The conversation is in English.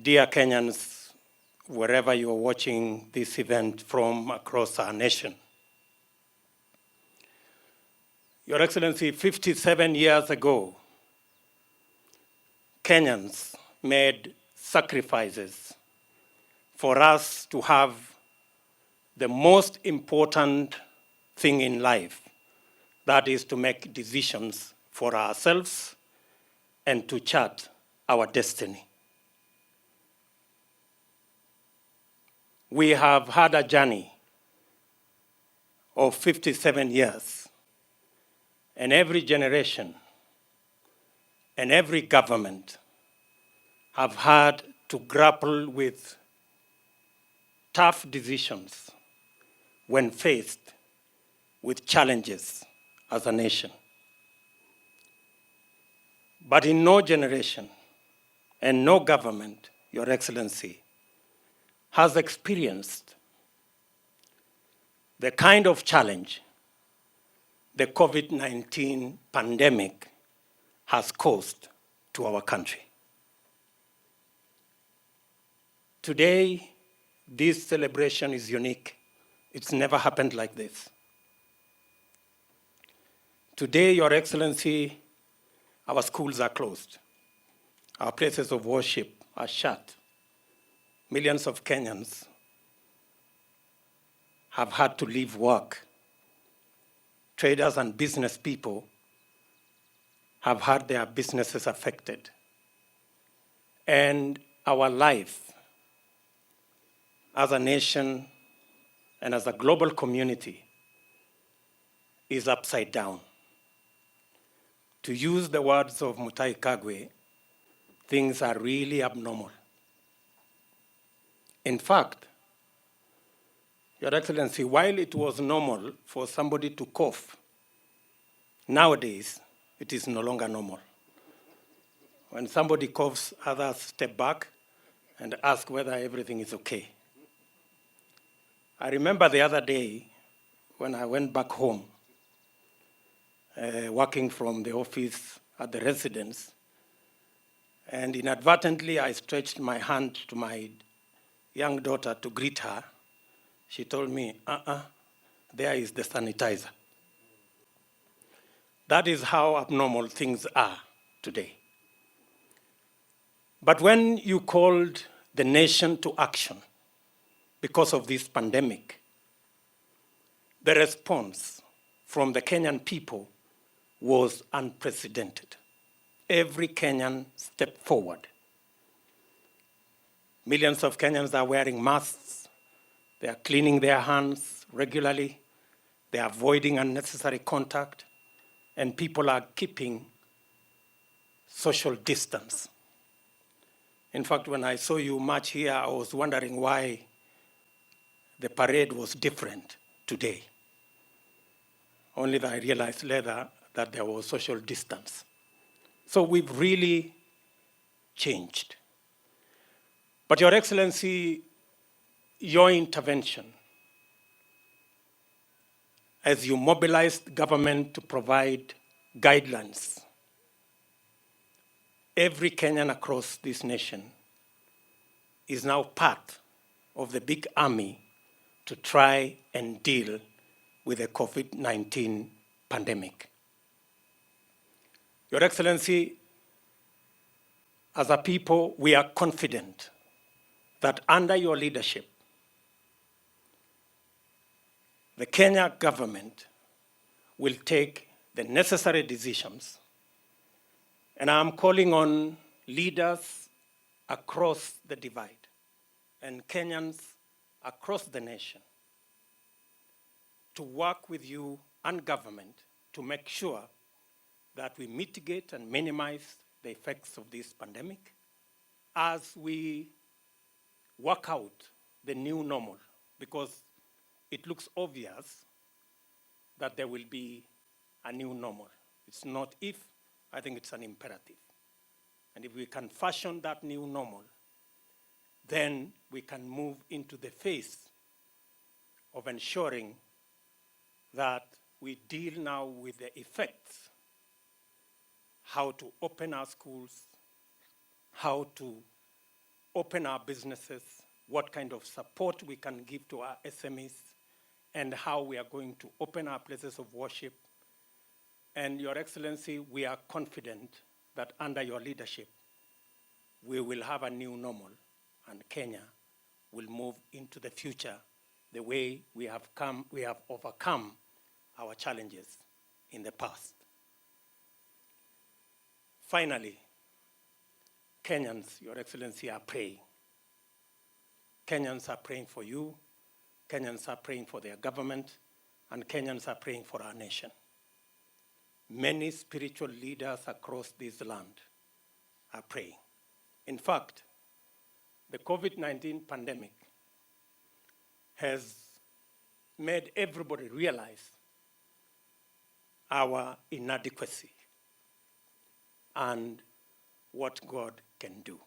Dear Kenyans, wherever you are watching this event from across our nation, Your Excellency, 57 years ago, Kenyans made sacrifices for us to have the most important thing in life, that is to make decisions for ourselves and to chart our destiny. We have had a journey of 57 years, and every generation and every government have had to grapple with tough decisions when faced with challenges as a nation. But in no generation and no government, Your Excellency, has experienced the kind of challenge the COVID-19 pandemic has caused to our country. Today, this celebration is unique. It's never happened like this. Today, Your Excellency, our schools are closed. Our places of worship are shut. Millions of Kenyans have had to leave work. Traders and business people have had their businesses affected. And our life as a nation and as a global community is upside down. To use the words of Mutahi Kagwe, things are really abnormal. In fact, Your Excellency, while it was normal for somebody to cough, nowadays it is no longer normal. When somebody coughs, others step back and ask whether everything is okay. I remember the other day when I went back home, working from the office at the residence, and inadvertently I stretched my hand to my young daughter to greet her. She told me, there is the sanitizer. That is how abnormal things are today. But when you called the nation to action because of this pandemic, the response from the Kenyan people was unprecedented. Every Kenyan stepped forward. Millions of Kenyans are wearing masks. They are cleaning their hands regularly. They are avoiding unnecessary contact. And people are keeping social distance. In fact, when I saw you march here, I was wondering why the parade was different today. Only that I realized later that there was social distance. So we've really changed. But Your Excellency, your intervention, as you mobilized government to provide guidelines, every Kenyan across this nation is now part of the big army to try and deal with the COVID-19 pandemic. Your Excellency, as a people, we are confident that under your leadership, the Kenya government will take the necessary decisions. And I'm calling on leaders across the divide and Kenyans across the nation to work with you and government to make sure that we mitigate and minimize the effects of this pandemic as we work out the new normal, because it looks obvious that there will be a new normal. It's not if, I think it's an imperative. And if we can fashion that new normal, then we can move into the phase of ensuring that we deal now with the effects, how to open our schools, how to open our businesses, what kind of support we can give to our SMEs, and how we are going to open our places of worship. And Your Excellency, we are confident that under your leadership, we will have a new normal, and Kenya will move into the future the way we have overcome our challenges in the past. Finally, Kenyans, Your Excellency, are praying. Kenyans are praying for you, Kenyans are praying for their government, and Kenyans are praying for our nation. Many spiritual leaders across this land are praying. In fact, the COVID-19 pandemic has made everybody realize our inadequacy and what God can do.